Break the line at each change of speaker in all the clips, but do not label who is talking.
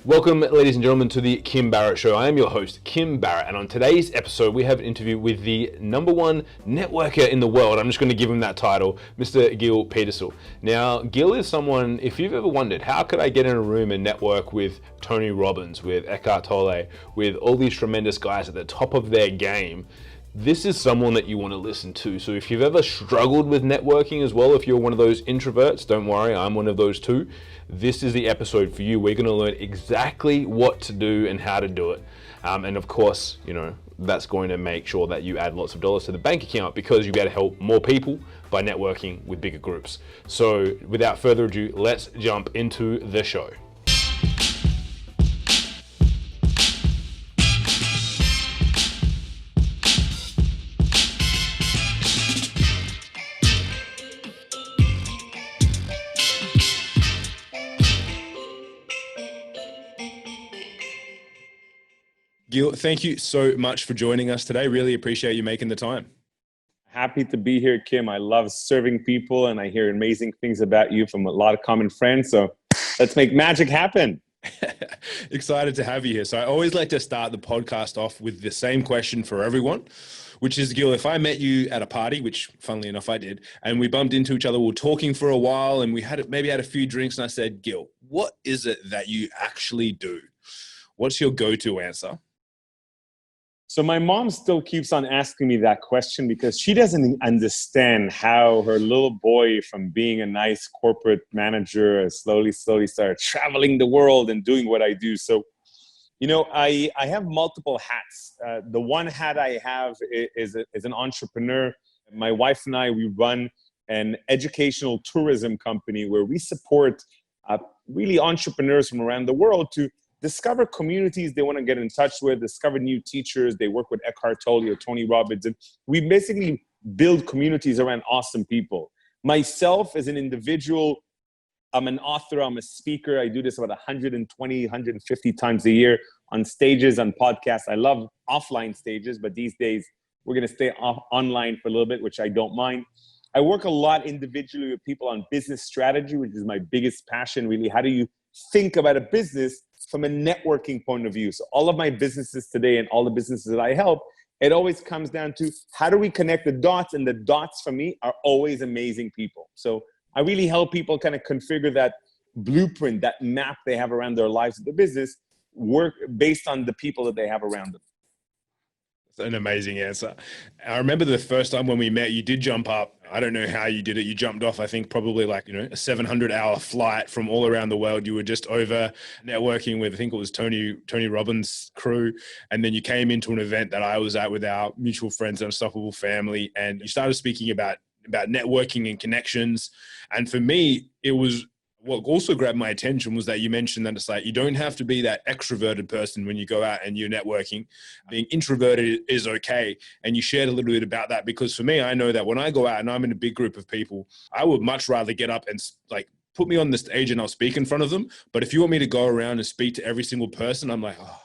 Welcome, ladies and gentlemen, to the Kim Barrett Show. I am your host, Kim Barrett, and on today's episode, we have an interview with the #1 networker in the world. I'm just going to give him that title, Mr. Gil Petersil. Now, Gil is someone, if you've ever wondered, how could I get in a room and network with Tony Robbins, with Eckhart Tolle, with all these tremendous guys at the top of their game? This is someone that you want to listen to. So if you've ever struggled with networking as well, if you're one of those introverts, don't worry, I'm one of those too. This is the episode for you. We're going to learn exactly what to do and how to do it. And of course, that's going to make sure that you add lots of dollars to the bank account because you'll be able to help more people by networking with bigger groups. So without further ado, let's jump into the show. Gil, thank you so much for joining us today. Really appreciate you making the time.
Happy to be here, Kim. I love serving people and I hear amazing things about you from a lot of common friends. So let's make magic happen.
Excited to have you here. So I always like to start the podcast off with the same question for everyone, which is, Gil, if I met you at a party, which funnily enough I did, and we bumped into each other, we were talking for a while and we maybe had a few drinks and I said, Gil, what is it that you actually do? What's your go-to answer?
So my mom still keeps on asking me that question because she doesn't understand how her little boy, from being a nice corporate manager, slowly started traveling the world and doing what I do. So, I have multiple hats. The one hat I have is an entrepreneur. My wife and I, we run an educational tourism company where we support really entrepreneurs from around the world to discover communities they want to get in touch with, discover new teachers. They work with Eckhart Tolle or Tony Robbins. And we basically build communities around awesome people. Myself as an individual, I'm an author, I'm a speaker. I do this about 120, 150 times a year on stages, on podcasts. I love offline stages, but these days we're going to stay online for a little bit, which I don't mind. I work a lot individually with people on business strategy, which is my biggest passion, really. How do you think about a business from a networking point of view? So all of my businesses today and all the businesses that I help, it always comes down to how do we connect the dots? And the dots for me are always amazing people. So I really help people kind of configure that blueprint, that map they have around their lives of the business, work based on the people that they have around them.
An amazing answer. I remember the first time when we met, you did jump up. I don't know how you did it. You jumped off, I think, probably like, a 700-hour flight from all around the world. You were just over networking with, I think it was Tony Robbins' crew. And then you came into an event that I was at with our mutual friends, Unstoppable Family. And you started speaking about networking and connections. And for me, it was, what also grabbed my attention was that you mentioned that it's like, you don't have to be that extroverted person when you go out and you're networking. Being introverted is okay. And you shared a little bit about that, because for me, I know that when I go out and I'm in a big group of people, I would much rather get up and put me on the stage and I'll speak in front of them. But if you want me to go around and speak to every single person, I'm like, oh,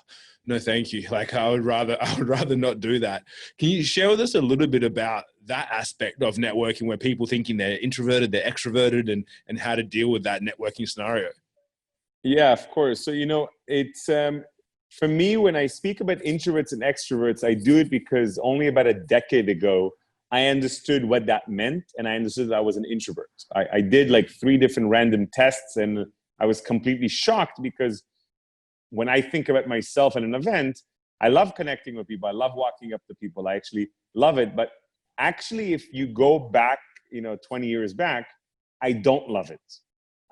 no, thank you. I would rather not do that. Can you share with us a little bit about that aspect of networking, where people thinking they're introverted, they're extroverted, and how to deal with that networking scenario?
Yeah, of course. So, it's for me, when I speak about introverts and extroverts, I do it because only about a decade ago, I understood what that meant. And I understood that I was an introvert. I did 3 different random tests and I was completely shocked, because when I think about myself at an event, I love connecting with people. I love walking up to people. I actually love it. But actually, if you go back, 20 years back, I don't love it.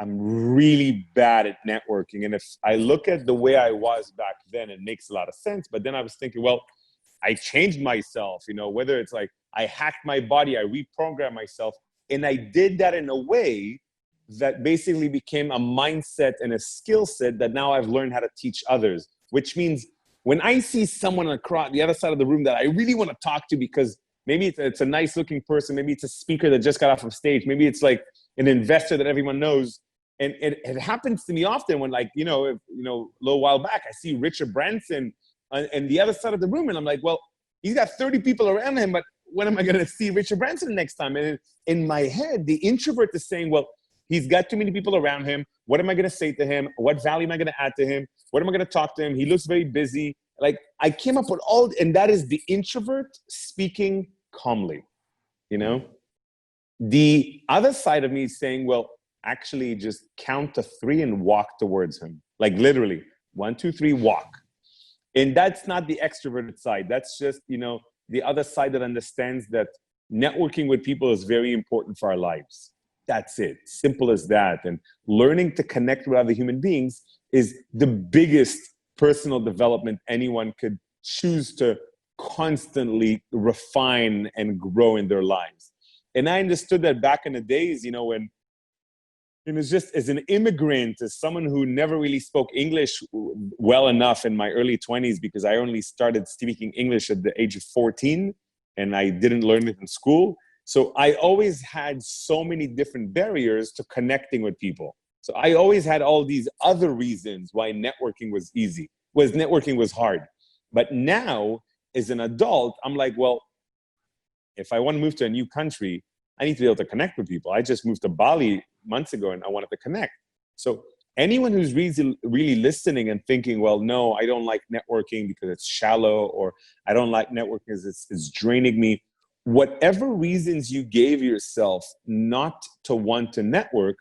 I'm really bad at networking. And if I look at the way I was back then, it makes a lot of sense. But then I was thinking, well, I changed myself, whether it's like I hacked my body, I reprogrammed myself. And I did that in a way that basically became a mindset and a skill set that now I've learned how to teach others, which means when I see someone across the other side of the room that I really want to talk to, because maybe it's a nice looking person, maybe it's a speaker that just got off of stage, maybe it's like an investor that everyone knows. And it happens to me often when, a little while back, I see Richard Branson on the other side of the room. And I'm like, well, he's got 30 people around him, but when am I going to see Richard Branson next time? And in my head, the introvert is saying, well, he's got too many people around him. what am I going to say to him? What value am I going to add to him? What am I going to talk to him? He looks very busy. Like I came up with all, and that is the introvert speaking calmly, you know? The other side of me is saying, well, actually just count to 3 and walk towards him. Like literally 1, 2, 3, walk. And that's not the extroverted side. That's just, you know, the other side that understands that networking with people is very important for our lives. That's it. Simple as that. And learning to connect with other human beings is the biggest personal development anyone could choose to constantly refine and grow in their lives. And I understood that back in the days, you know, when it was just as an immigrant, as someone who never really spoke English well enough in my early 20s, because I only started speaking English at the age of 14 and I didn't learn it in school. So I always had so many different barriers to connecting with people. So I always had all these other reasons why networking was easy, networking was hard. But now, as an adult, I'm like, well, if I want to move to a new country, I need to be able to connect with people. I just moved to Bali months ago and I wanted to connect. So anyone who's really listening and thinking, well, no, I don't like networking because it's shallow, or I don't like networking because it's draining me. Whatever reasons you gave yourself not to want to network,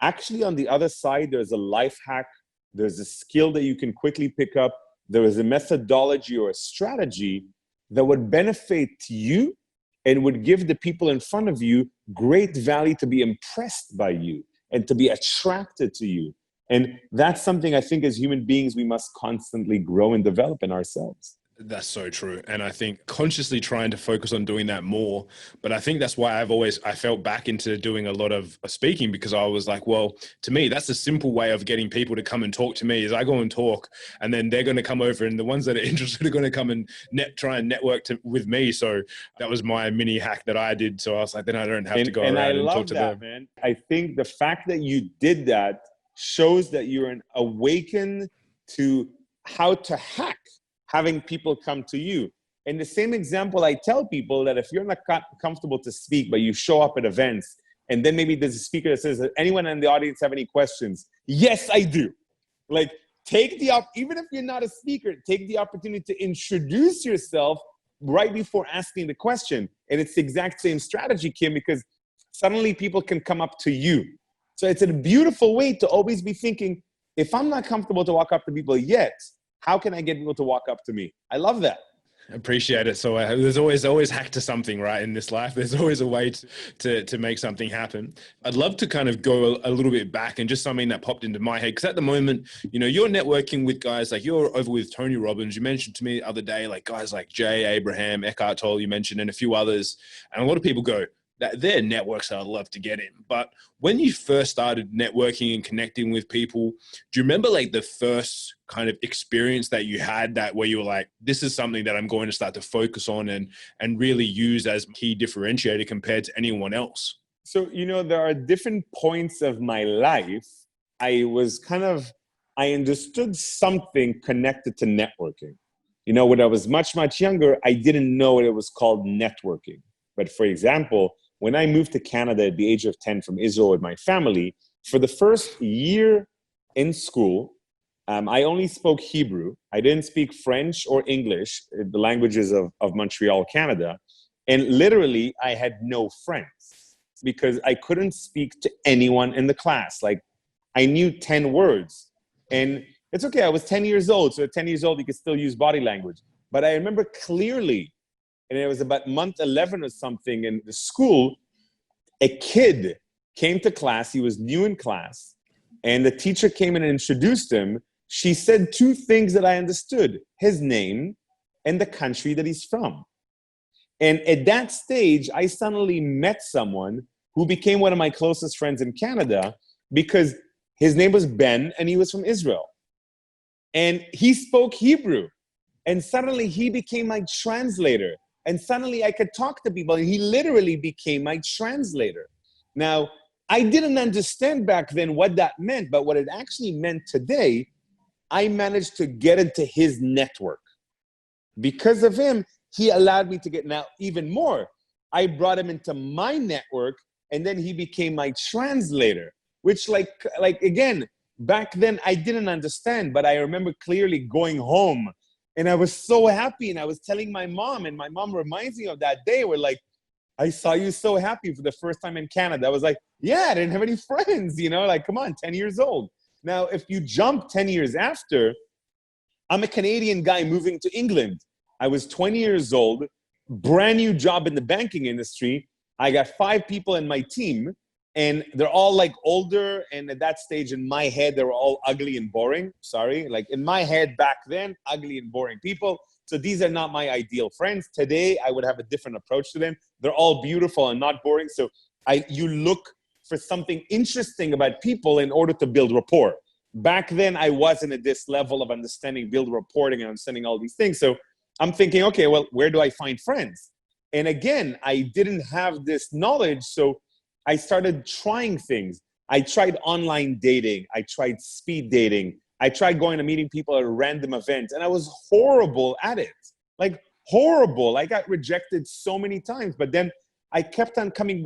actually on the other side, there's a life hack. There's a skill that you can quickly pick up. There is a methodology or a strategy that would benefit you and would give the people in front of you great value to be impressed by you and to be attracted to you. And that's something I think as human beings, we must constantly grow and develop in ourselves.
That's so true. And I think consciously trying to focus on doing that more. But I think that's why I felt back into doing a lot of speaking, because I was like, well, to me, that's a simple way of getting people to come and talk to me is I go and talk and then they're going to come over and the ones that are interested are going to come and try and network with me. So that was my mini hack that I did. So I was like, then I don't have to go around and talk to them.
Man. I think the fact that you did that shows that you're an awakened to how to hack having people come to you. In the same example, I tell people that if you're not comfortable to speak, but you show up at events, and then maybe there's a speaker that says, anyone in the audience have any questions? Yes, I do. Like, even if you're not a speaker, take the opportunity to introduce yourself right before asking the question. And it's the exact same strategy, Kim, because suddenly people can come up to you. So it's a beautiful way to always be thinking, if I'm not comfortable to walk up to people yet, how can I get people to walk up to me? I love that.
Appreciate it. So there's always hack to something, right? In this life, there's always a way to make something happen. I'd love to kind of go a little bit back and just something that popped into my head. Because at the moment, you know, you're networking with guys like you're over with Tony Robbins. You mentioned to me the other day, like guys like Jay Abraham, Eckhart Tolle, you mentioned, and a few others. And a lot of people go, that they're networks that I'd love to get in. But when you first started networking and connecting with people, do you remember like the first kind of experience that you had that where you were like, this is something that I'm going to start to focus on and really use as key differentiator compared to anyone else?
So, you know, there are different points of my life. I understood something connected to networking. You know, when I was much, much younger, I didn't know it was called networking. But for example, when I moved to Canada at the age of 10 from Israel with my family, for the first year in school, I only spoke Hebrew. I didn't speak French or English, the languages of Montreal, Canada. And literally, I had no friends because I couldn't speak to anyone in the class. Like, I knew 10 words. And it's okay, I was 10 years old. So at 10 years old, you could still use body language. But I remember clearly, and it was about month 11 or something in the school, a kid came to class. He was new in class. And the teacher came in and introduced him. She said 2 things that I understood: his name and the country that he's from. And at that stage, I suddenly met someone who became one of my closest friends in Canada because his name was Ben and he was from Israel. And he spoke Hebrew. And suddenly he became my translator. And suddenly I could talk to people, and he literally became my translator. Now, I didn't understand back then what that meant, but what it actually meant today, I managed to get into his network. Because of him, he allowed me to get now even more. I brought him into my network, and then he became my translator, which like again, back then I didn't understand, but I remember clearly going home and I was so happy. And I was telling my mom, and my mom reminds me of that day where like, I saw you so happy for the first time in Canada. I was like, yeah, I didn't have any friends, you know, like, come on, 10 years old. Now, if you jump 10 years after, I'm a Canadian guy moving to England. I was 20 years old, brand new job in the banking industry. I got 5 people in my team, and they're all like older. And at that stage in my head, they were all ugly and boring. Sorry. Like in my head back then, ugly and boring people. So these are not my ideal friends. Today, I would have a different approach to them. They're all beautiful and not boring. So you look for something interesting about people in order to build rapport. Back then, I wasn't at this level of understanding, build reporting and understanding all these things. So I'm thinking, okay, well, where do I find friends? And again, I didn't have this knowledge. So I started trying things. I tried online dating. I tried speed dating. I tried going and meeting people at a random event, and I was horrible at it. Like horrible. I got rejected so many times, but then I kept on coming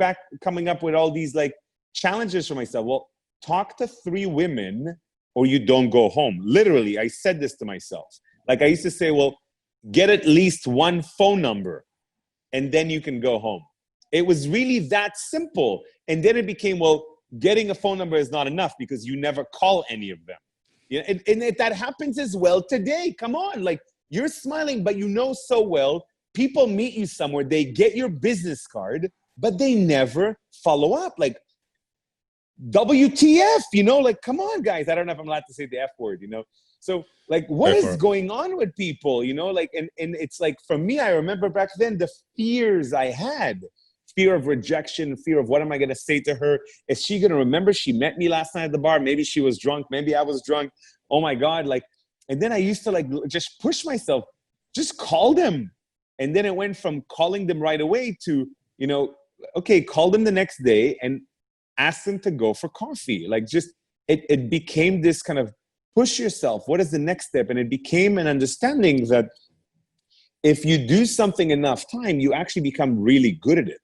up with all these like challenges for myself. Well, talk to 3 women or you don't go home. Literally, I said this to myself. Like I used to say, well, get at least 1 phone number and then you can go home. It was really that simple. And then it became, well, getting a phone number is not enough because you never call any of them. You know, and that happens as well today. Come on, like you're smiling, but you know so well, people meet you somewhere, they get your business card, but they never follow up. Like, WTF, you know, like, come on, guys. I don't know if I'm allowed to say the F word, you know? So, like, what is going on with people, you know? Like, and it's like, for me, I remember back then the fears I had. Fear of rejection, fear of what am I going to say to her? Is she going to remember she met me last night at the bar? Maybe she was drunk. Maybe I was drunk. Oh my God. Like, and then I used to like just push myself, just call them. And then it went from calling them right away to, you know, okay, call them the next day and ask them to go for coffee. Like just, it became this kind of push yourself. What is the next step? And it became an understanding that if you do something enough time, you actually become really good at it.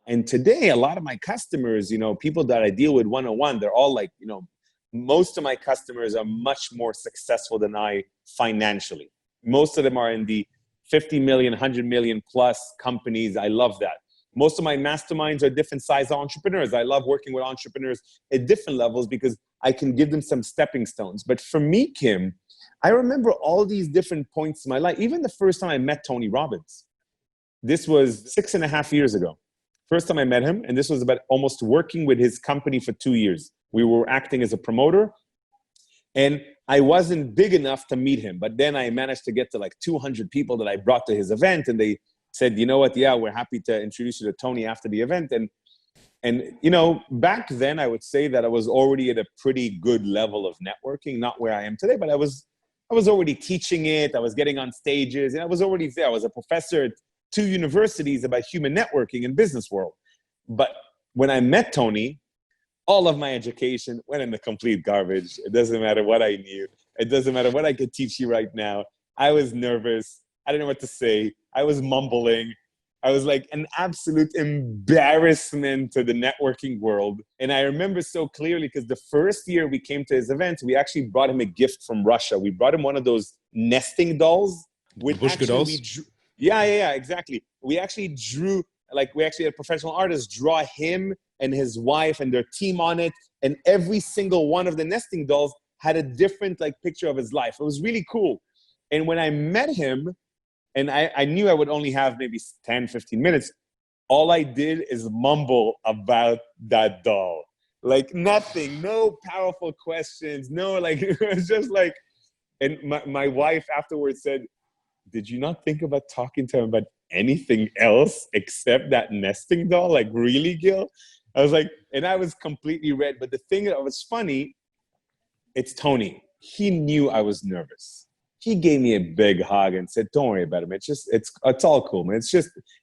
And today, a lot of my customers, you know, people that I deal with one-on-one, they're all like, you know, most of my customers are much more successful than I financially. Most of them are in the 50 million, 100 million plus companies. I love that. Most of my masterminds are different size entrepreneurs. I love working with entrepreneurs at different levels because I can give them some stepping stones. But for me, Kim, I remember all these different points in my life. Even the first time I met Tony Robbins, this was 6.5 years ago. First time I met him, and this was about almost working with his company for 2 years. We were acting as a promoter, and I wasn't big enough to meet him. But then I managed to get to like 200 people that I brought to his event, and they said, you know what, yeah, we're happy to introduce you to Tony after the event. And you know, back then I would say that I was already at a pretty good level of networking, not where I am today, but I was already teaching it. I was getting on stages, and I was already there. I was a professor at 2 universities about human networking and business world. But when I met Tony, all of my education went in the complete garbage. It doesn't matter what I knew. It doesn't matter what I could teach you right now. I was nervous. I didn't know what to say. I was mumbling. I was like an absolute embarrassment to the networking world. And I remember so clearly because the first year we came to his event, we actually brought him a gift from Russia. We brought him one of those nesting dolls. With
Bushka dolls?
Yeah, exactly. We actually drew, like we actually had a professional artist draw him and his wife and their team on it. And every single one of the nesting dolls had a different like picture of his life. It was really cool. And when I met him, and I knew I would only have maybe 10, 15 minutes, all I did is mumble about that doll. Like nothing, no powerful questions, no, like, it was just like, and my wife afterwards said, did you not think about talking to him about anything else except that nesting doll? Like, really, Gil? I was like, and I was completely red. But the thing that was funny, it's Tony. He knew I was nervous. He gave me a big hug and said, don't worry about him. It's all cool, man.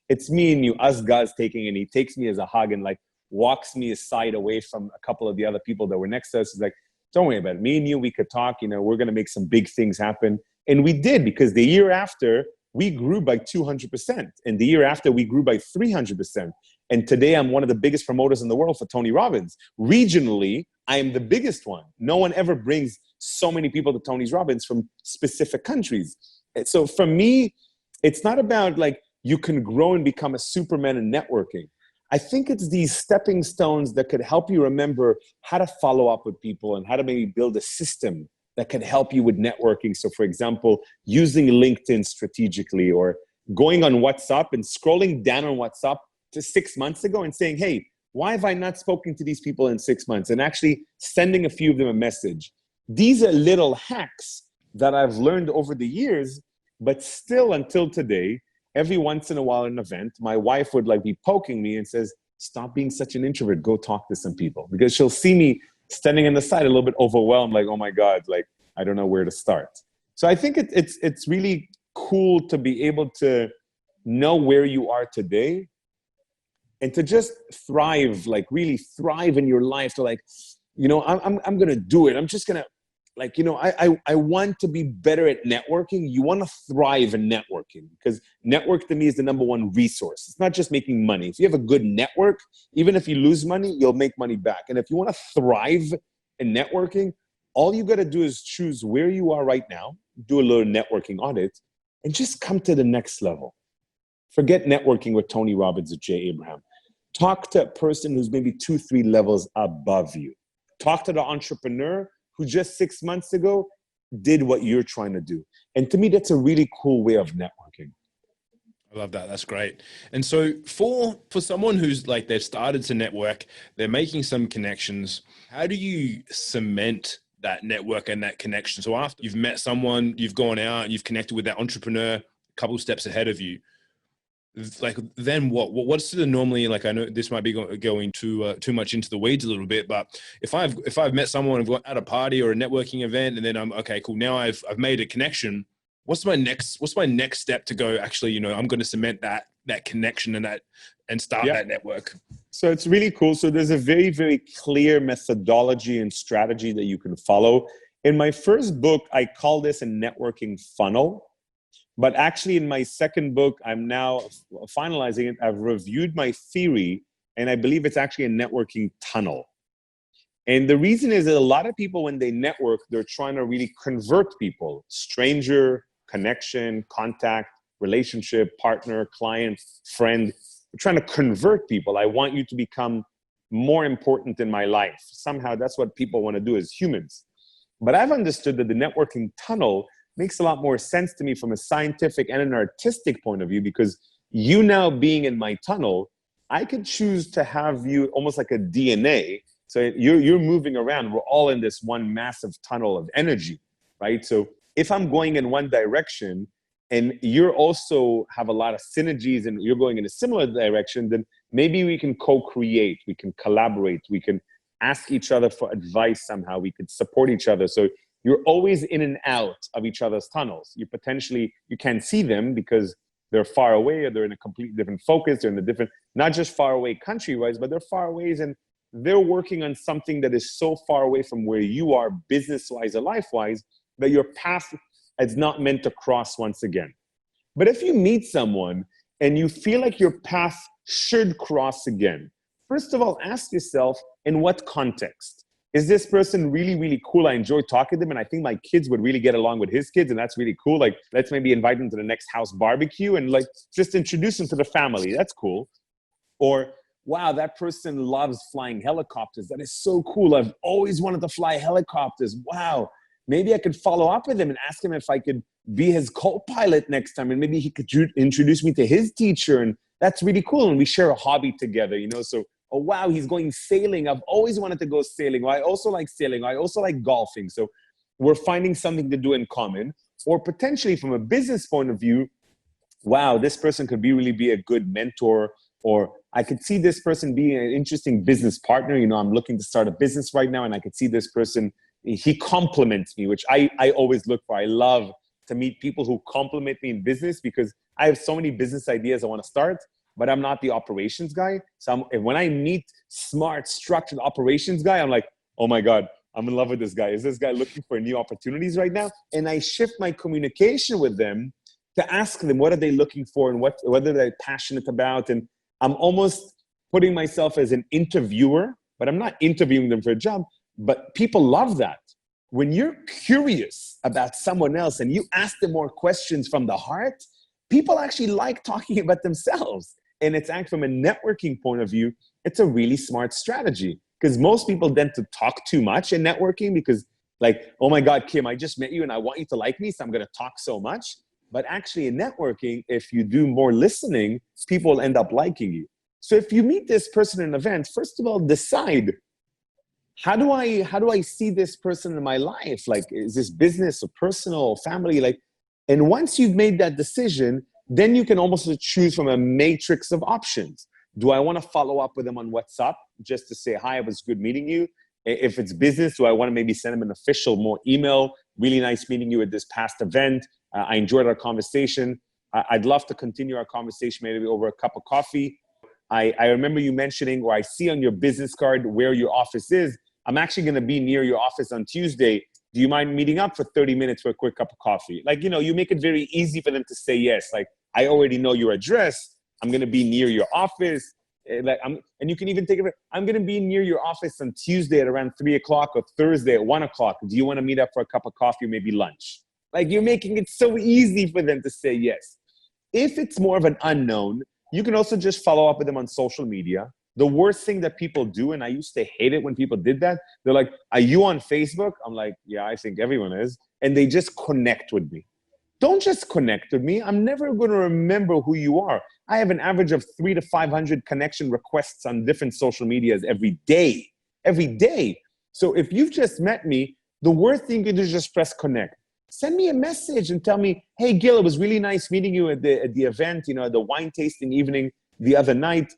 It's me and you, us guys taking, and he takes me as a hug and like walks me aside away from a couple of the other people that were next to us. He's like, don't worry about it. Me and you, we could talk, you know, we're going to make some big things happen. And we did, because the year after we grew by 200%. And the year after we grew by 300%. And today I'm one of the biggest promoters in the world for Tony Robbins. Regionally, I am the biggest one. No one ever brings so many people to Tony Robbins from specific countries. So for me, it's not about like you can grow and become a Superman in networking. I think it's these stepping stones that could help you remember how to follow up with people and how to maybe build a system that can help you with networking. So for example, using LinkedIn strategically, or going on WhatsApp and scrolling down on WhatsApp to 6 months ago and saying, hey, why have I not spoken to these people in 6 months? And actually sending a few of them a message. These are little hacks that I've learned over the years, but still until today, every once in a while at an event, my wife would like be poking me and says, stop being such an introvert, go talk to some people. Because she'll see me standing on the side a little bit overwhelmed, like, oh my God, like, I don't know where to start. So I think it's really cool to be able to know where you are today and to just thrive, like really thrive in your life, to like, you know, I'm going to do it. I'm just going to, like, you know, I want to be better at networking. You want to thrive in networking, because network to me is the number one resource. It's not just making money. If you have a good network, even if you lose money, you'll make money back. And if you want to thrive in networking, all you got to do is choose where you are right now, do a little networking audit, and just come to the next level. Forget networking with Tony Robbins or Jay Abraham. Talk to a person who's maybe 2-3 levels above you. Talk to the entrepreneur who just 6 months ago did what you're trying to do. And to me, that's a really cool way of networking.
I love that. That's great. And so for someone who's like, they've started to network, they're making some connections, how do you cement that network and that connection? So after you've met someone, you've gone out, you've connected with that entrepreneur a couple steps ahead of you, like, then what's the normally, like, I know this might be going too much into the weeds a little bit, but if I've met someone, I've gone at a party or a networking event, and then I'm okay, cool, now I've made a connection, what's my next step to go, actually, you know, I'm going to cement that connection and start that network?
So it's really cool. So there's a very, very clear methodology and strategy that you can follow. In my first book, I call this a networking funnel. But actually, in my second book, I'm now finalizing it. I've reviewed my theory, and I believe it's actually a networking tunnel. And the reason is that a lot of people, when they network, they're trying to really convert people. Stranger, connection, contact, relationship, partner, client, friend. We're trying to convert people. I want you to become more important in my life. Somehow, that's what people want to do as humans. But I've understood that the networking tunnel makes a lot more sense to me from a scientific and an artistic point of view, because you now being in my tunnel, I could choose to have you almost like a DNA. So you're moving around. We're all in this one massive tunnel of energy, right? So if I'm going in one direction and you're also have a lot of synergies and you're going in a similar direction, then maybe we can co-create, we can collaborate, we can ask each other for advice somehow, we could support each other. So you're always in and out of each other's tunnels. You can't see them because they're far away, or they're in a completely different focus. They're in a different, not just far away country-wise, but they're far away and they're working on something that is so far away from where you are business-wise or life-wise that your path is not meant to cross once again. But if you meet someone and you feel like your path should cross again, first of all, ask yourself, in what context? Is this person really, really cool? I enjoy talking to them, and I think my kids would really get along with his kids, and that's really cool. Like, let's maybe invite them to the next house barbecue and like just introduce them to the family. That's cool. Or, wow, that person loves flying helicopters. That is so cool. I've always wanted to fly helicopters. Wow. Maybe I could follow up with him and ask him if I could be his co-pilot next time, and maybe he could introduce me to his teacher, and that's really cool. And we share a hobby together, you know? So, oh, wow, he's going sailing. I've always wanted to go sailing. I also like sailing. I also like golfing. So we're finding something to do in common. Or potentially from a business point of view, wow, this person could really be a good mentor. Or I could see this person being an interesting business partner. You know, I'm looking to start a business right now, and I could see this person, he compliments me, which I always look for. I love to meet people who compliment me in business, because I have so many business ideas I want to start, but I'm not the operations guy. So when I meet smart, structured operations guy, I'm like, oh my God, I'm in love with this guy. Is this guy looking for new opportunities right now? And I shift my communication with them to ask them, what are they looking for and what are they passionate about? And I'm almost putting myself as an interviewer, but I'm not interviewing them for a job. But people love that. When you're curious about someone else and you ask them more questions from the heart, people actually like talking about themselves. And it's actually, from a networking point of view, it's a really smart strategy, because most people tend to talk too much in networking because, like, oh my God, Kim, I just met you and I want you to like me, so I'm going to talk so much. But actually in networking, if you do more listening, people will end up liking you. So if you meet this person in an event, first of all, decide, how do I see this person in my life? Like, is this business or personal or family? Like, and once you've made that decision, then you can almost choose from a matrix of options. Do I want to follow up with them on WhatsApp just to say, hi, it was good meeting you? If it's business, do I want to maybe send them an official more email? Really nice meeting you at this past event. I enjoyed our conversation. I'd love to continue our conversation maybe over a cup of coffee. I remember you mentioning, or I see on your business card where your office is. I'm actually going to be near your office on Tuesday. Do you mind meeting up for 30 minutes for a quick cup of coffee? Like, you know, you make it very easy for them to say yes. Like, I already know your address. I'm going to be near your office. And you can even take it. I'm going to be near your office on Tuesday at around 3 o'clock or Thursday at 1 o'clock. Do you want to meet up for a cup of coffee or maybe lunch? Like, you're making it so easy for them to say yes. If it's more of an unknown, you can also just follow up with them on social media. The worst thing that people do, and I used to hate it when people did that, they're like, are you on Facebook? I'm like, yeah, I think everyone is. And they just connect with me. Don't just connect with me. I'm never going to remember who you are. I have an average of 300 to 500 connection requests on different social medias every day. So if you've just met me, the worst thing you can do is just press connect. Send me a message and tell me, hey, Gil, it was really nice meeting you at the event, you know, at the wine tasting evening the other night.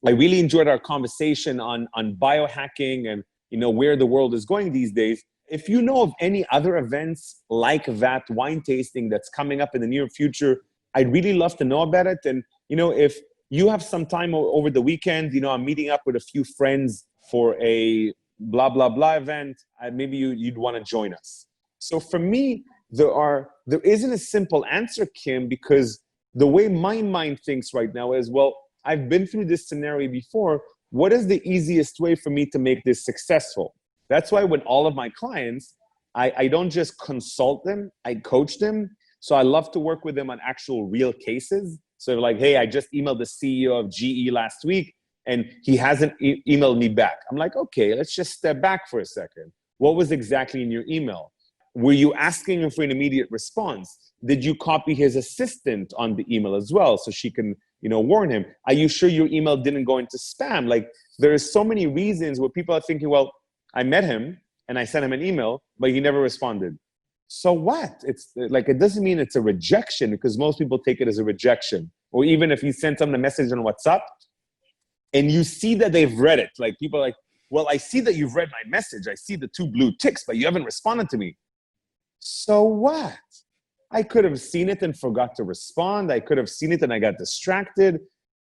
I really enjoyed our conversation on biohacking and, you know, where the world is going these days. If you know of any other events like that wine tasting that's coming up in the near future, I'd really love to know about it. And, you know, if you have some time over the weekend, you know, I'm meeting up with a few friends for a blah, blah, blah event. Maybe you'd want to join us. So for me, there isn't a simple answer, Kim, because the way my mind thinks right now is, well, I've been through this scenario before. What is the easiest way for me to make this successful? That's why with all of my clients, I don't just consult them, I coach them. So I love to work with them on actual real cases. So like, hey, I just emailed the CEO of GE last week and he hasn't emailed me back. I'm like, okay, let's just step back for a second. What was exactly in your email? Were you asking him for an immediate response? Did you copy his assistant on the email as well so she can, you know, warn him? Are you sure your email didn't go into spam? Like, there are so many reasons where people are thinking, well, I met him and I sent him an email, but he never responded. So what? It's like, it doesn't mean it's a rejection, because most people take it as a rejection. Or even if you send someone a message on WhatsApp and you see that they've read it, like people are like, well, I see that you've read my message. I see the 2 blue ticks, but you haven't responded to me. So what? I could have seen it and forgot to respond. I could have seen it and I got distracted.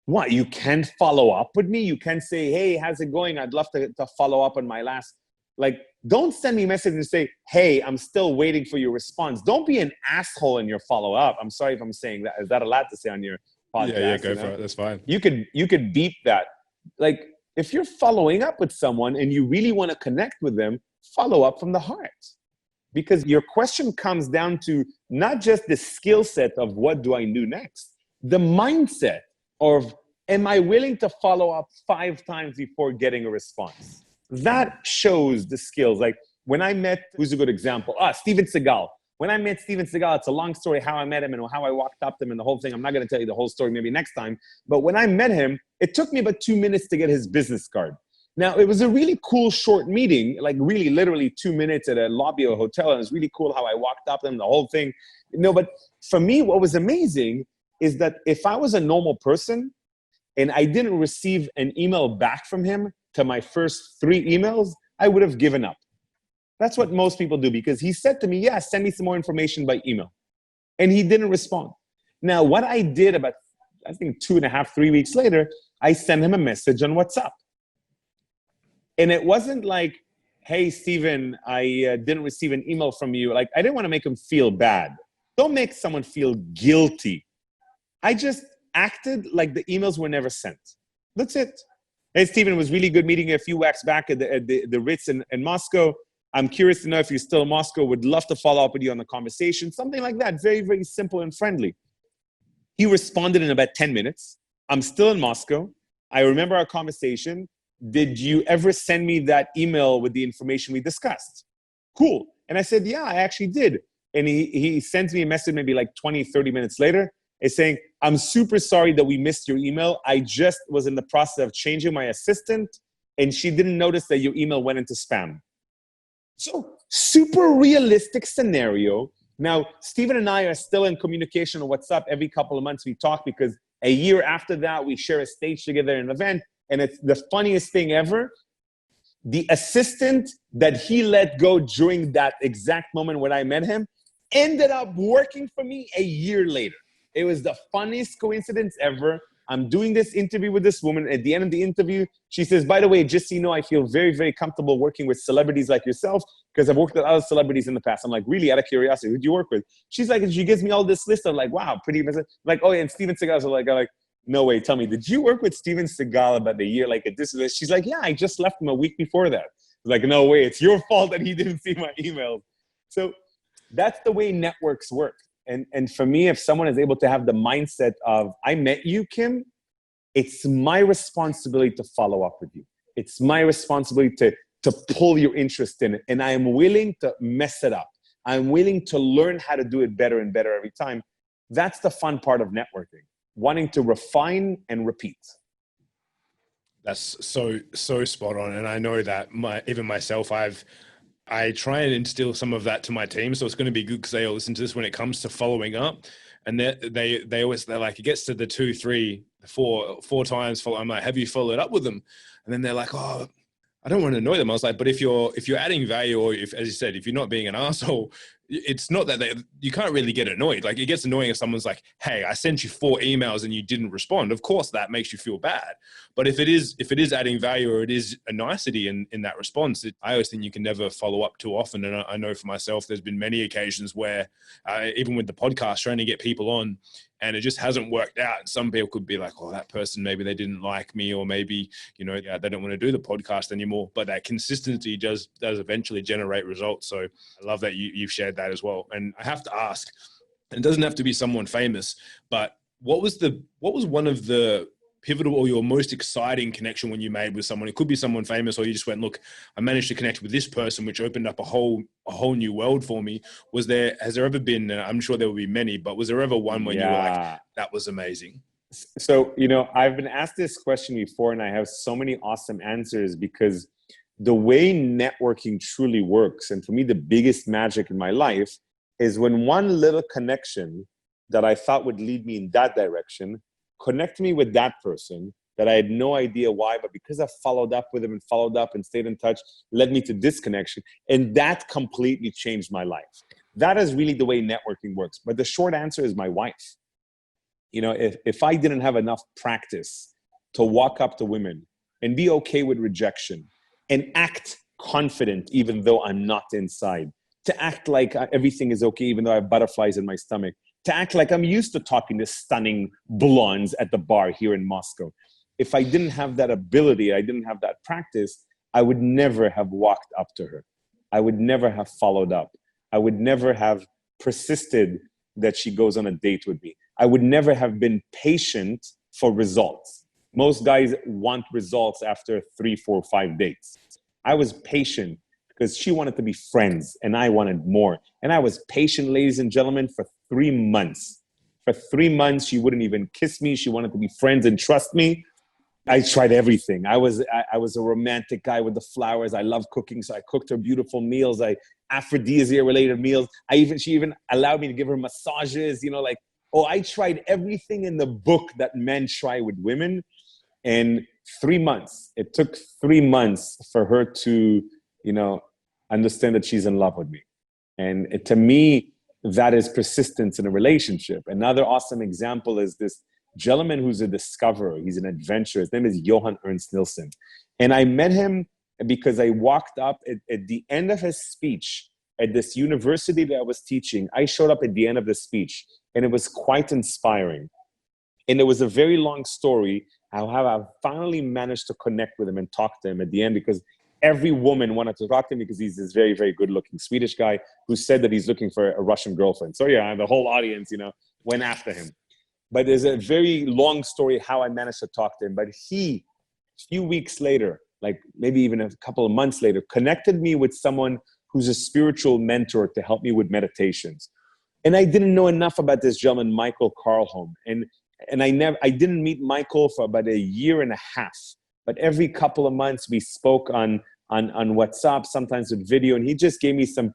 What? You can't follow up with me? You can't say, hey, how's it going? I'd love to follow up on my last. Like, don't send me a message and say, hey, I'm still waiting for your response. Don't be an asshole in your follow-up. I'm sorry if I'm saying that. Is that allowed to say on your podcast?
Yeah, go for it. That's fine.
You could beep that. Like, if you're following up with someone and you really want to connect with them, follow up from the heart. Because your question comes down to not just the skill set of what do I do next, the mindset of, am I willing to follow up 5 times before getting a response? That shows the skills. Like when I met, who's a good example? Steven Seagal. When I met Steven Seagal, it's a long story how I met him and how I walked up to him and the whole thing. I'm not going to tell you the whole story, maybe next time. But when I met him, it took me about 2 minutes to get his business card. Now, it was a really cool short meeting, like really literally 2 minutes at a lobby of a hotel. And it was really cool how I walked up to him, the whole thing. No, but for me, what was amazing is that if I was a normal person and I didn't receive an email back from him to my first 3 emails, I would have given up. That's what most people do, because he said to me, yeah, send me some more information by email. And he didn't respond. Now, what I did about, I think 2.5, 3 weeks later, I sent him a message on WhatsApp. And it wasn't like, hey, Steven, I didn't receive an email from you. Like, I didn't want to make him feel bad. Don't make someone feel guilty. I just acted like the emails were never sent. That's it. Hey, Steven, it was really good meeting you a few weeks back at the Ritz in Moscow. I'm curious to know if you're still in Moscow. Would love to follow up with you on the conversation. Something like that. Very, very simple and friendly. He responded in about 10 minutes. I'm still in Moscow. I remember our conversation. Did you ever send me that email with the information we discussed? Cool. And I said, yeah, I actually did. And he sends me a message maybe like 20, 30 minutes later. It's saying, I'm super sorry that we missed your email. I just was in the process of changing my assistant and she didn't notice that your email went into spam. So super realistic scenario. Now, Steven and I are still in communication on WhatsApp. Every couple of months we talk because a year after that, we share a stage together in an event. And it's the funniest thing ever. The assistant that he let go during that exact moment when I met him ended up working for me a year later. It was the funniest coincidence ever. I'm doing this interview with this woman. At the end of the interview, she says, by the way, just so you know, I feel very, very comfortable working with celebrities like yourself because I've worked with other celebrities in the past. I'm like, really, out of curiosity, who'd you work with? She's like, and she gives me all this list. I'm like, wow, pretty impressive. I'm like, oh, yeah, and Steven Seagal. So I'm like, no way, tell me, did you work with Steven Seagal about the year? Like, this is this? She's like, yeah, I just left him a week before that. I'm like, no way, it's your fault that he didn't see my emails. So that's the way networks work. And for me, if someone is able to have the mindset of, I met you, Kim, it's my responsibility to follow up with you. It's my responsibility to pull your interest in it. And I am willing to mess it up. I'm willing to learn how to do it better and better every time. That's the fun part of networking, wanting to refine and repeat.
That's so spot on. And I know that even myself, I try and instill some of that to my team. So it's going to be good because they all listen to this when it comes to following up. And they're like, it gets to the 2, 3, 4 times. I'm like, have you followed up with them? And then they're like, oh, I don't want to annoy them. I was like, but if you're adding value, or if, as you said, if you're not being an asshole, it's not that you can't really get annoyed. Like, it gets annoying if someone's like, hey, I sent you 4 emails and you didn't respond. Of course, that makes you feel bad. But if it is adding value, or it is a nicety in that response, I always think you can never follow up too often. And I know for myself, there's been many occasions where even with the podcast, trying to get people on, and it just hasn't worked out. And some people could be like, oh, that person, maybe they didn't like me, or maybe, they don't want to do the podcast anymore. But that consistency does eventually generate results. So I love that you've shared that as well. And I have to ask, and it doesn't have to be someone famous, but what was one of the pivotal or your most exciting connection when you made with someone? It could be someone famous, or you just went, look, I managed to connect with this person, which opened up a whole new world for me. Has there ever been, I'm sure there will be many, but was there ever one when you were like, that was amazing?
So, I've been asked this question before, and I have so many awesome answers, because the way networking truly works, and for me, the biggest magic in my life, is when one little connection that I thought would lead me in that direction connect me with that person that I had no idea why, but because I followed up with him and stayed in touch, led me to this connection. And that completely changed my life. That is really the way networking works. But the short answer is my wife. If I didn't have enough practice to walk up to women and be okay with rejection and act confident, even though I'm not inside, to act like everything is okay, even though I have butterflies in my stomach, to act like I'm used to talking to stunning blondes at the bar here in Moscow. If I didn't have that ability, I didn't have that practice, I would never have walked up to her. I would never have followed up. I would never have persisted that she goes on a date with me. I would never have been patient for results. Most guys want results after 3, 4, 5 dates. I was patient because she wanted to be friends and I wanted more. And I was patient, ladies and gentlemen, for 3 months. For 3 months, she wouldn't even kiss me. She wanted to be friends and trust me. I tried everything. I was a romantic guy with the flowers. I love cooking, so I cooked her beautiful meals. Aphrodisiac-related meals. She even allowed me to give her massages. I tried everything in the book that men try with women. And 3 months. It took 3 months for her to, understand that she's in love with me. And to me, that is persistence in a relationship. Another awesome example is this gentleman who's a discoverer. He's an adventurer. His name is Johan Ernst Nilsson. And I met him because I walked up at the end of his speech at this university that I was teaching. I showed up at the end of the speech, and it was quite inspiring. And it was a very long story, I've finally managed to connect with him and talk to him at the end, because every woman wanted to talk to him because he's this very, very good-looking Swedish guy who said that he's looking for a Russian girlfriend. So yeah, the whole audience, went after him. But there's a very long story how I managed to talk to him. But he, a few weeks later, like maybe even a couple of months later, connected me with someone who's a spiritual mentor to help me with meditations. And I didn't know enough about this gentleman, Michael Carlholm. And I didn't meet Michael for about a year and a half. But every couple of months we spoke on WhatsApp, sometimes with video, and he just gave me some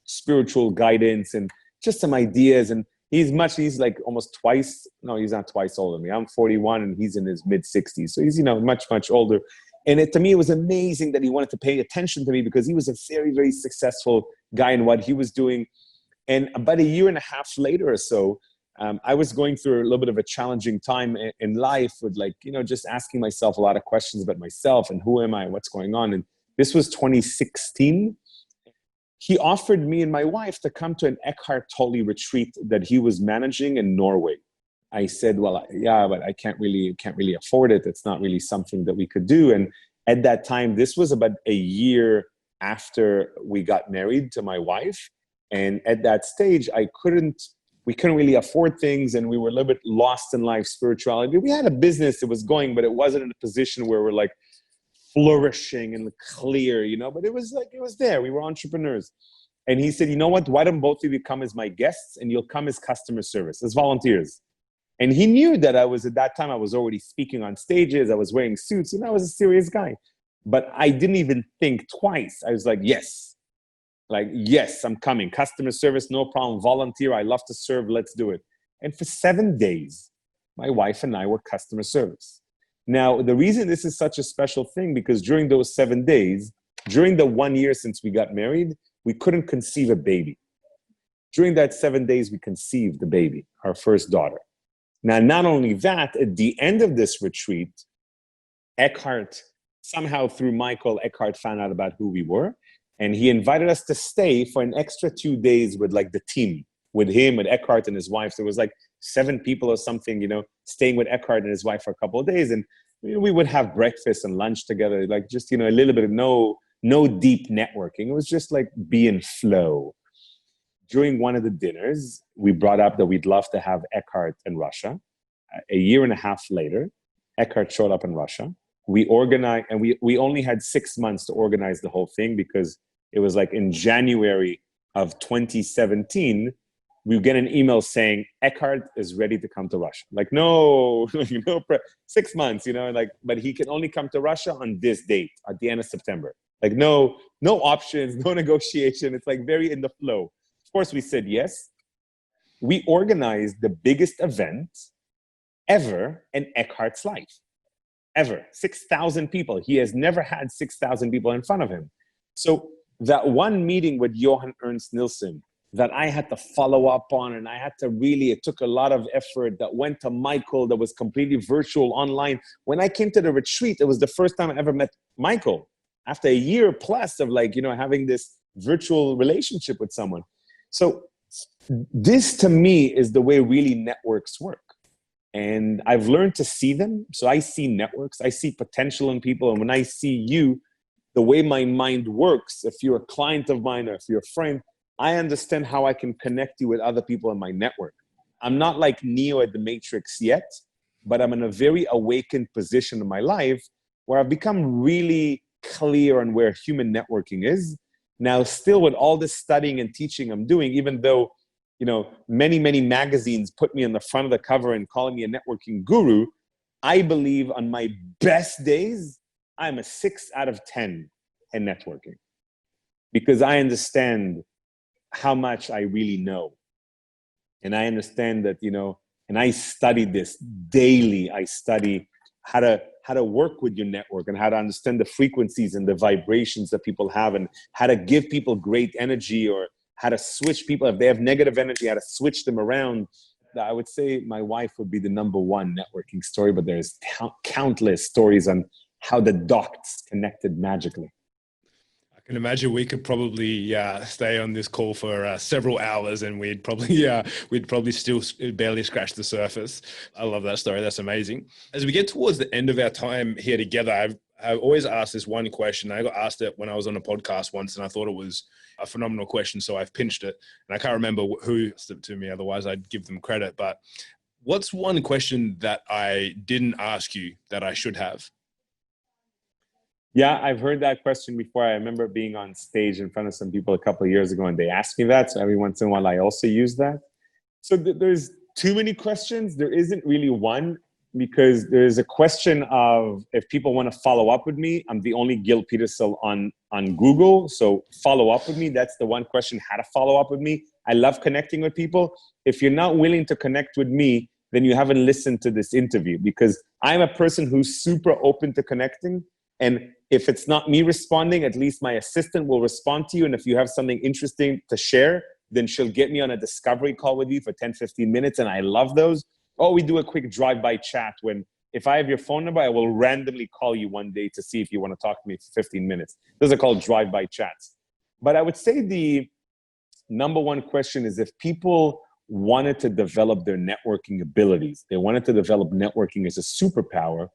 spiritual guidance and just some ideas. And he's like almost twice, no, he's not twice older than me. I'm 41 and he's in his mid 60s. So he's, much, much older. And to me, it was amazing that he wanted to pay attention to me because he was a very, very successful guy in what he was doing. And about a year and a half later or so, I was going through a little bit of a challenging time in life with just asking myself a lot of questions about myself and who am I, what's going on. And this was 2016. He offered me and my wife to come to an Eckhart Tolle retreat that he was managing in Norway. I said, well, yeah, but I can't really afford it. It's not really something that we could do. And at that time, this was about a year after we got married to my wife. And at that stage, we couldn't really afford things, and we were a little bit lost in life, spirituality. We had a business that was going, but it wasn't in a position where we're like flourishing and clear, but it was there. We were entrepreneurs. And he said, you know what, why don't both of you come as my guests and you'll come as customer service, as volunteers. And he knew that at that time I was already speaking on stages. I was wearing suits, and I was a serious guy. But I didn't even think twice. I was like, yes, I'm coming. Customer service, no problem. Volunteer, I love to serve. Let's do it. And for 7 days, my wife and I were customer service. Now, the reason this is such a special thing, because during those 7 days, during the 1 year since we got married, we couldn't conceive a baby. During that 7 days, we conceived the baby, our first daughter. Now, not only that, at the end of this retreat, Eckhart, somehow through Michael, Eckhart found out about who we were. And he invited us to stay for an extra 2 days with the team, with him, with Eckhart and his wife. There was 7 people or something, staying with Eckhart and his wife for a couple of days. And we would have breakfast and lunch together, just, a little bit of no deep networking. It was just be in flow. During one of the dinners, we brought up that we'd love to have Eckhart in Russia. A year and a half later, Eckhart showed up in Russia. We organized, and we only had 6 months to organize the whole thing, because it was in January of 2017, we would get an email saying Eckhart is ready to come to Russia. No, 6 months, but he can only come to Russia on this date at the end of September. No options, no negotiation. It's very in the flow. Of course, we said yes. We organized the biggest event ever in Eckhart's life. Ever. 6,000 people. He has never had 6,000 people in front of him. So that one meeting with Johan Ernst Nilsson that I had to follow up on, and it took a lot of effort, that went to Michael, that was completely virtual online. When I came to the retreat, it was the first time I ever met Michael after a year plus of having this virtual relationship with someone. So this to me is the way really networks work. And I've learned to see them. So I see networks, I see potential in people. And when I see you, the way my mind works, if you're a client of mine or if you're a friend, I understand how I can connect you with other people in my network. I'm not like Neo at the Matrix yet, but I'm in a very awakened position in my life where I've become really clear on where human networking is. Now, still with all this studying and teaching I'm doing, even though many, many magazines put me on the front of the cover and calling me a networking guru, I believe on my best days, I'm a 6 out of 10 in networking, because I understand how much I really know. And I understand that, and I study this daily. I study how to work with your network and how to understand the frequencies and the vibrations that people have, and how to give people great energy, or how to switch people. If they have negative energy, how to switch them around. I would say my wife would be the number one networking story, but there's countless stories on how the dots connected magically.
can imagine we could probably stay on this call for several hours, and we'd probably still barely scratch the surface. I love that story. That's amazing. As we get towards the end of our time here together, I've always asked this one question. I got asked it when I was on a podcast once, and I thought it was a phenomenal question, so I've pinched it. And I can't remember who asked it to me, otherwise I'd give them credit. But what's one question that I didn't ask you that I should have?
Yeah, I've heard that question before. I remember being on stage in front of some people a couple of years ago, and they asked me that. So every once in a while, I also use that. So there's too many questions. There isn't really one, because there's a question of, if people want to follow up with me, I'm the only Gil Petersil on Google. So follow up with me. That's the one question, how to follow up with me. I love connecting with people. If you're not willing to connect with me, then you haven't listened to this interview, because I'm a person who's super open to connecting. And if it's not me responding, at least my assistant will respond to you. And if you have something interesting to share, then she'll get me on a discovery call with you for 10, 15 minutes. And I love those. Or we do a quick drive-by chat when, if I have your phone number, I will randomly call you one day to see if you want to talk to me for 15 minutes. Those are called drive-by chats. But I would say the number one question is, if people wanted to develop their networking abilities, they wanted to develop networking as a superpower,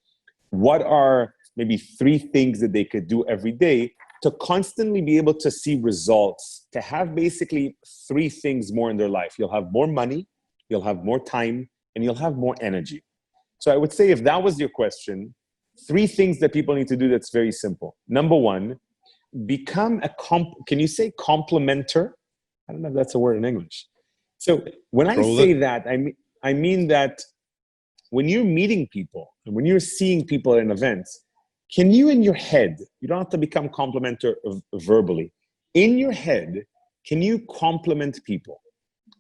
what are maybe 3 things that they could do every day to constantly be able to see results, to have basically 3 things more in their life? You'll have more money, you'll have more time, and you'll have more energy. So I would say, if that was your question, 3 things that people need to do that's very simple. Number 1, become can you say complimenter? I don't know if that's a word in English. So when I say that, I mean that when you're meeting people and when you're seeing people at an event, can you, in your head, you don't have to become complimenter verbally, in your head, can you compliment people?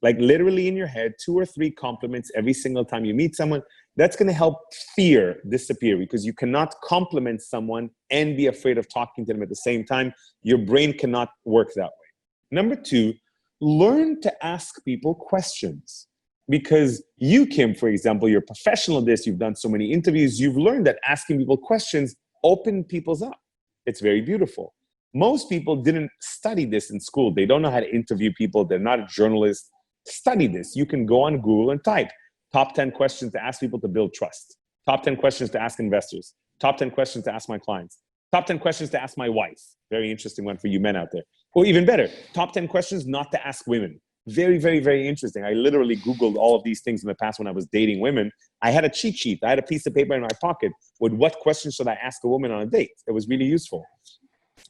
Like literally in your head, 2 or 3 compliments every single time you meet someone. That's going to help fear disappear, because you cannot compliment someone and be afraid of talking to them at the same time. Your brain cannot work that way. Number 2, learn to ask people questions. Because you, Kim, for example, you're a professional at this, you've done so many interviews, you've learned that asking people questions open people's up. It's very beautiful. Most people didn't study this in school. They don't know how to interview people. They're not a journalist. Study this. You can go on Google and type top 10 questions to ask people to build trust. Top 10 questions to ask investors. Top 10 questions to ask my clients. Top 10 questions to ask my wife. Very interesting one for you men out there. Or even better, top 10 questions not to ask women. Very, very, very interesting. I literally Googled all of these things in the past when I was dating women. I had a cheat sheet. I had a piece of paper in my pocket with what questions should I ask a woman on a date. It was really useful.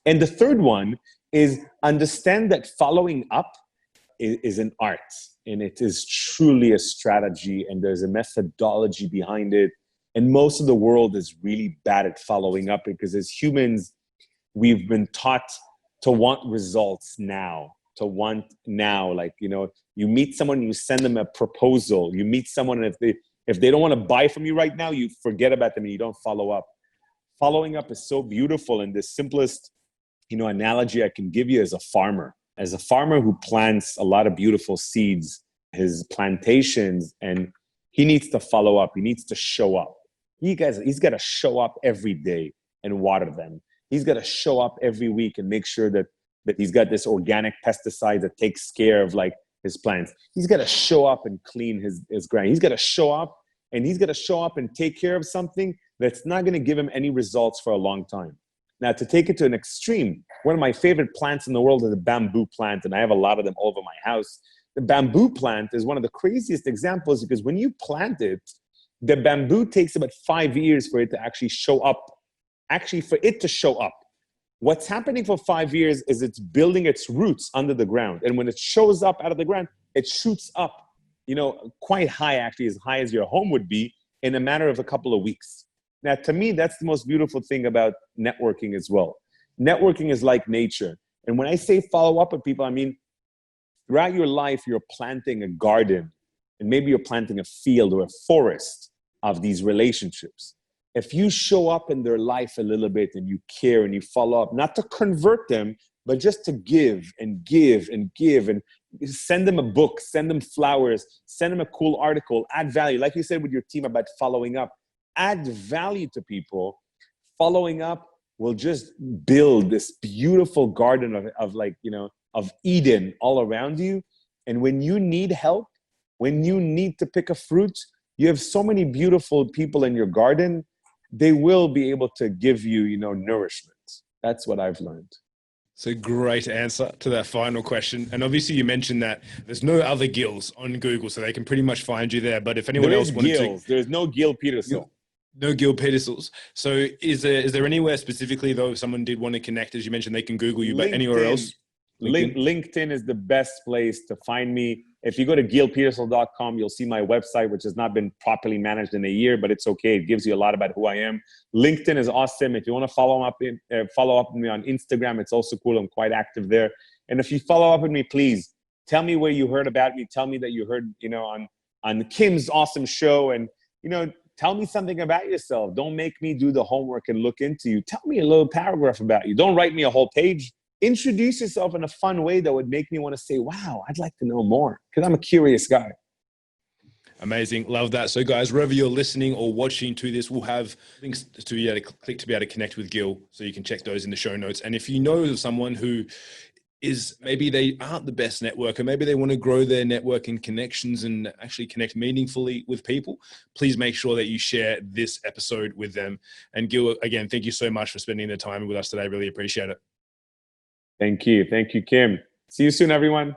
And the third one is understand that following up is an art, and it is truly a strategy, and there's a methodology behind it. And most of the world is really bad at following up, because as humans, we've been taught to want results now. Like, you meet someone, you send them a proposal. You meet someone, and if they don't want to buy from you right now, you forget about them and you don't follow up. Following up is so beautiful, and the simplest, analogy I can give you is a farmer. As a farmer who plants a lot of beautiful seeds, his plantations, and he needs to follow up. He needs to show up. He's got to show up every day and water them. He's got to show up every week and make sure that he's got this organic pesticide that takes care of like his plants. He's got to show up and clean his ground. He's got to show up, and he's got to show up and take care of something that's not going to give him any results for a long time. Now, to take it to an extreme, one of my favorite plants in the world is the bamboo plant, and I have a lot of them all over my house. The bamboo plant is one of the craziest examples, because when you plant it, the bamboo takes about 5 years for it to actually show up. What's happening for 5 years is it's building its roots under the ground. And when it shows up out of the ground, it shoots up, quite high, actually, as high as your home would be in a matter of a couple of weeks. Now, to me, that's the most beautiful thing about networking as well. Networking is like nature. And when I say follow up with people, I mean, throughout your life, you're planting a garden, and maybe you're planting a field or a forest of these relationships. If you show up in their life a little bit and you care and you follow up, not to convert them, but just to give and give and give, and send them a book, send them flowers, send them a cool article, add value. Like you said with your team about following up, add value to people. Following up will just build this beautiful garden of like, of Eden all around you. And when you need help, when you need to pick a fruit, you have so many beautiful people in your garden. They will be able to give you, nourishment. That's what I've learned.
It's a great answer to that final question. And obviously you mentioned that there's no other Gils on Google, so they can pretty much find you there. But if anyone else wanted to...
There's no Gil Petersil.
No Gil Petersils. So is there anywhere specifically, though, if someone did want to connect, as you mentioned, they can Google you, but anywhere else?
LinkedIn is the best place to find me. If you go to gilpetersil.com, you'll see my website, which has not been properly managed in a year, but it's okay. It gives you a lot about who I am. LinkedIn is awesome. If you want to follow up with me on Instagram, it's also cool. I'm quite active there. And if you follow up with me, please tell me where you heard about me. Tell me that you heard, on Kim's awesome show, and tell me something about yourself. Don't make me do the homework and look into you. Tell me a little paragraph about you. Don't write me a whole page. Introduce yourself in a fun way that would make me want to say, wow, I'd like to know more, because I'm a curious guy.
Amazing. Love that. So guys, wherever you're listening or watching to this, we'll have links to be able to click to be able to connect with Gil. So you can check those in the show notes. And if you know of someone who is, maybe they aren't the best networker, maybe they want to grow their network and connections and actually connect meaningfully with people, please make sure that you share this episode with them. And Gil, again, thank you so much for spending the time with us today. I really appreciate it.
Thank you. Thank you, Kim. See you soon, everyone.